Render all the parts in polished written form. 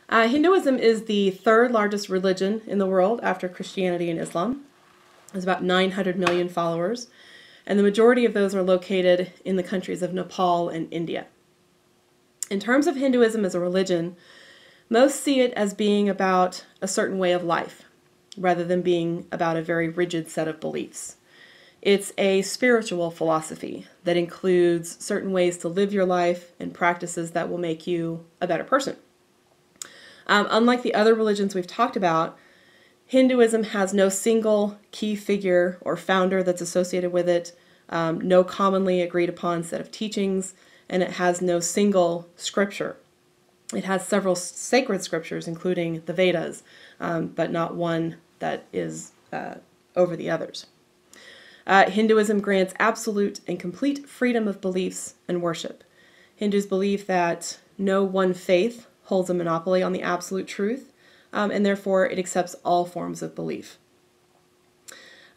Hinduism is the third largest religion in the world after Christianity and Islam. There's about 900 million followers, and the majority of those are located in the countries of Nepal and India. In terms of Hinduism as a religion, most see it as being about a certain way of life, rather than being about a very rigid set of beliefs. It's a spiritual philosophy that includes certain ways to live your life and practices that will make you a better person. Unlike the other religions we've talked about, Hinduism has no single key figure or founder that's associated with it, no commonly agreed upon set of teachings, and it has no single scripture. It has several sacred scriptures, including the Vedas, but not one that is over the others. Hinduism grants absolute and complete freedom of beliefs and worship. Hindus believe that no one faith holds a monopoly on the absolute truth, and therefore it accepts all forms of belief.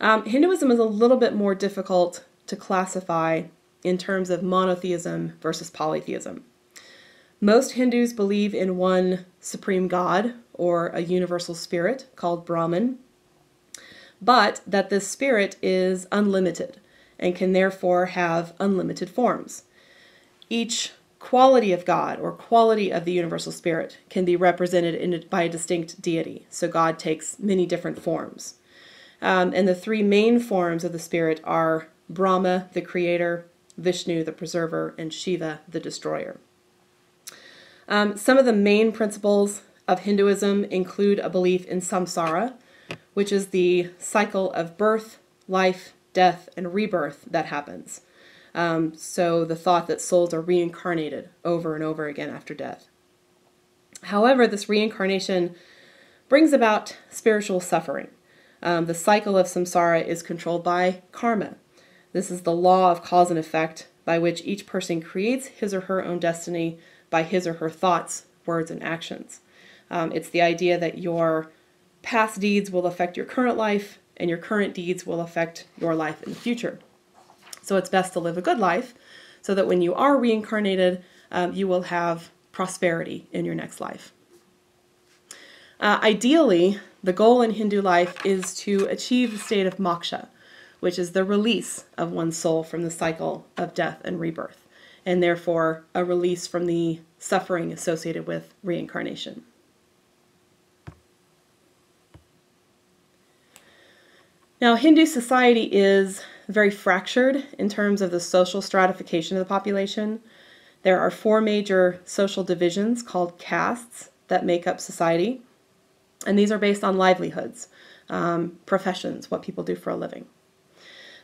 Hinduism is a little bit more difficult to classify in terms of monotheism versus polytheism. Most Hindus believe in one supreme God or a universal spirit called Brahman, but that this spirit is unlimited and can therefore have unlimited forms. Each quality of God or quality of the universal spirit can be represented by a distinct deity. So God takes many different forms. And the three main forms of the spirit are Brahma, the creator, Vishnu, the preserver, and Shiva, the destroyer. Some of the main principles of Hinduism include a belief in samsara, which is the cycle of birth, life, death, and rebirth that happens. So the thought that souls are reincarnated over and over again after death. However, this reincarnation brings about spiritual suffering. The cycle of samsara is controlled by karma. This is the law of cause and effect by which each person creates his or her own destiny by his or her thoughts, words, and actions. It's the idea that your past deeds will affect your current life, and your current deeds will affect your life in the future. So it's best to live a good life so that when you are reincarnated, you will have prosperity in your next life. Ideally, the goal in Hindu life is to achieve the state of moksha, which is the release of one's soul from the cycle of death and rebirth, and therefore a release from the suffering associated with reincarnation. Now, Hindu society is very fractured in terms of the social stratification of the population. There are 4 major social divisions called castes that make up society, and these are based on livelihoods, professions, what people do for a living.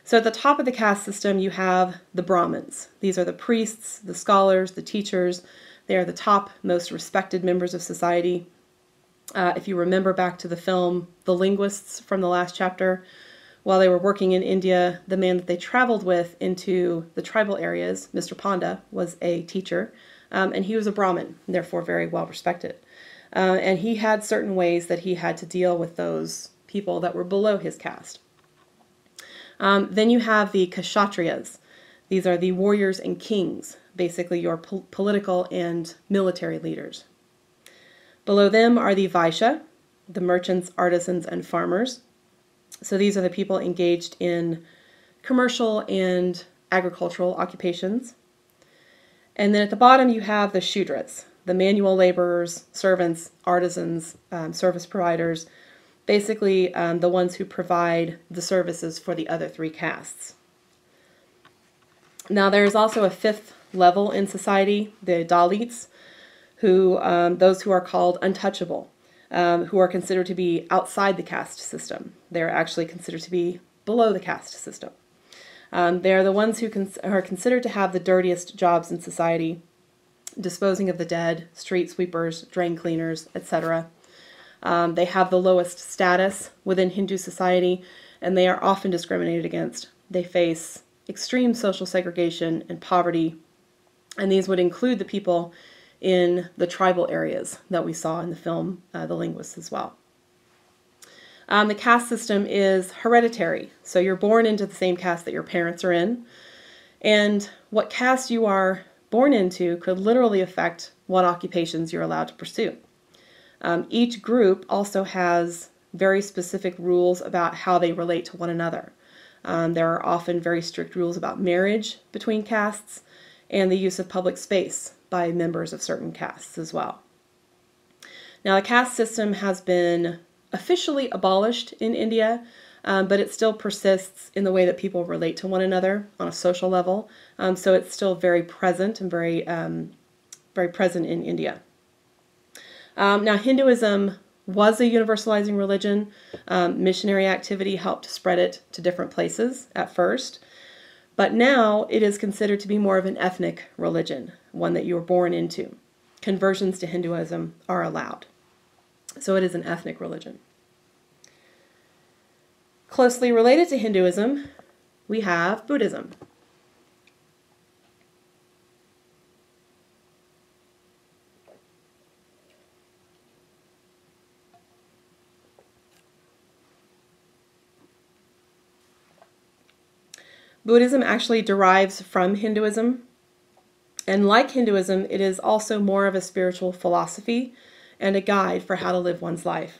So at the top of the caste system, you have the Brahmins. These are the priests, the scholars, the teachers. They are the top, most respected members of society. If you remember back to the film, The Linguists from the last chapter, while they were working in India, the man that they traveled with into the tribal areas, Mr. Panda, was a teacher, and he was a Brahmin, therefore very well respected. And he had certain ways that he had to deal with those people that were below his caste. Then you have the Kshatriyas. These are the warriors and kings, basically your political and military leaders. Below them are the Vaishya, the merchants, artisans, and farmers. So these are the people engaged in commercial and agricultural occupations. And then at the bottom you have the Shudras, the manual laborers, servants, artisans, service providers, basically the ones who provide the services for the other 3 castes. Now there is also a 5th level in society, the Dalits, who those who are called untouchable, who are considered to be outside the caste system. They're actually considered to be below the caste system. They're the ones who are considered to have the dirtiest jobs in society, disposing of the dead, street sweepers, drain cleaners, etc. They have the lowest status within Hindu society, and they are often discriminated against. They face extreme social segregation and poverty, and these would include the people in the tribal areas that we saw in the film The Linguists as well. The caste system is hereditary, so you're born into the same caste that your parents are in, and what caste you are born into could literally affect what occupations you're allowed to pursue. Each group also has very specific rules about how they relate to one another. There are often very strict rules about marriage between castes and the use of public space by members of certain castes as well. Now, the caste system has been officially abolished in India, but it still persists in the way that people relate to one another on a social level. So it's still very present and very present in India. Now, Hinduism was a universalizing religion. Missionary activity helped spread it to different places at first. But now it is considered to be more of an ethnic religion, one that you were born into. Conversions to Hinduism are allowed. So it is an ethnic religion. Closely related to Hinduism, we have Buddhism. Buddhism actually derives from Hinduism, and like Hinduism, it is also more of a spiritual philosophy and a guide for how to live one's life.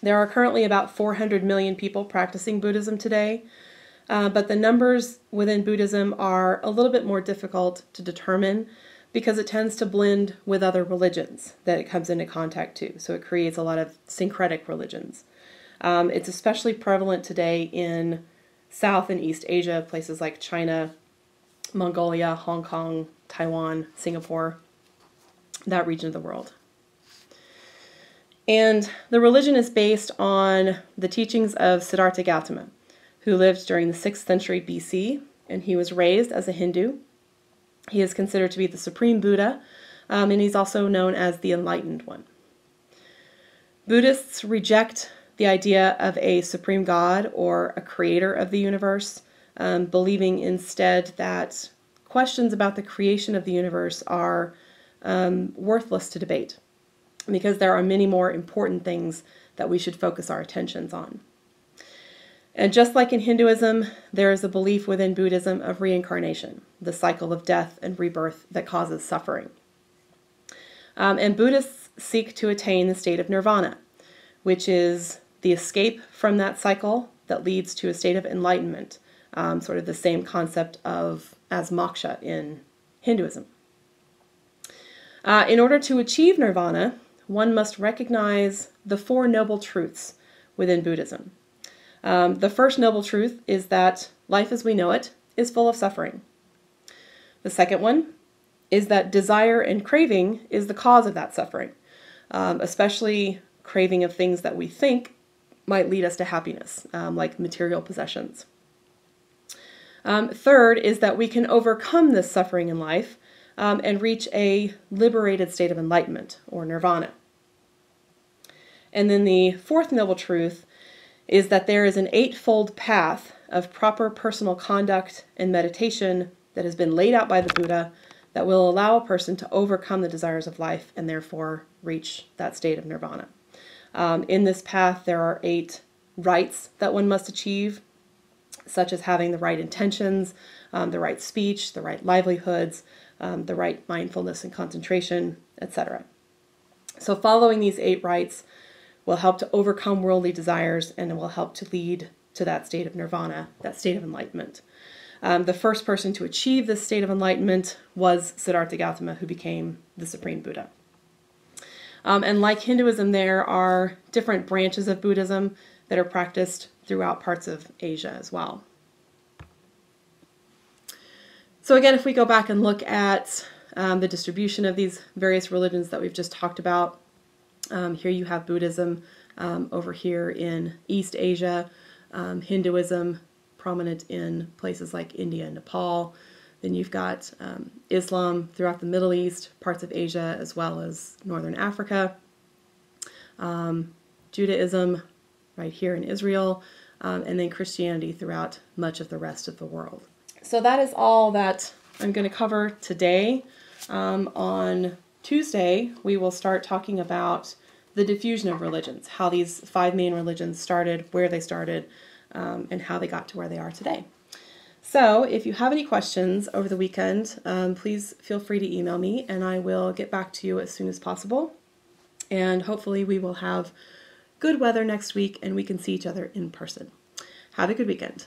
There are currently about 400 million people practicing Buddhism today, but the numbers within Buddhism are a little bit more difficult to determine because it tends to blend with other religions that it comes into contact to. So it creates a lot of syncretic religions. It's especially prevalent today in South and East Asia, places like China, Mongolia, Hong Kong, Taiwan, Singapore, that region of the world. And the religion is based on the teachings of Siddhartha Gautama, who lived during the 6th century BC, and he was raised as a Hindu. He is considered to be the supreme Buddha, and he's also known as the Enlightened One. Buddhists reject the idea of a supreme God or a creator of the universe, believing instead that questions about the creation of the universe are worthless to debate, because there are many more important things that we should focus our attentions on. And just like in Hinduism, there is a belief within Buddhism of reincarnation, the cycle of death and rebirth that causes suffering. And Buddhists seek to attain the state of nirvana, which is the escape from that cycle that leads to a state of enlightenment, sort of the same concept as moksha in Hinduism. In order to achieve nirvana, one must recognize the 4 noble truths within Buddhism. The first noble truth is that life as we know it is full of suffering. The second one is that desire and craving is the cause of that suffering, especially craving of things that we think might lead us to happiness, like material possessions. Third is that we can overcome this suffering in life and reach a liberated state of enlightenment, or nirvana. And then the fourth noble truth is that there is an 8-fold path of proper personal conduct and meditation that has been laid out by the Buddha that will allow a person to overcome the desires of life and therefore reach that state of nirvana. In this path, there are 8 rights that one must achieve, such as having the right intentions, the right speech, the right livelihoods, the right mindfulness and concentration, etc. So following these 8 rights will help to overcome worldly desires and will help to lead to that state of nirvana, that state of enlightenment. The first person to achieve this state of enlightenment was Siddhartha Gautama, who became the Supreme Buddha. And like Hinduism, there are different branches of Buddhism that are practiced throughout parts of Asia as well. So again, if we go back and look at the distribution of these various religions that we've just talked about, here you have Buddhism over here in East Asia, Hinduism prominent in places like India and Nepal. Then you've got Islam throughout the Middle East, parts of Asia, as well as Northern Africa. Judaism right here in Israel, and then Christianity throughout much of the rest of the world. So that is all that I'm going to cover today. On Tuesday, we will start talking about the diffusion of religions, how these 5 main religions started, where they started, and how they got to where they are today. So if you have any questions over the weekend, please feel free to email me and I will get back to you as soon as possible. And hopefully we will have good weather next week and we can see each other in person. Have a good weekend.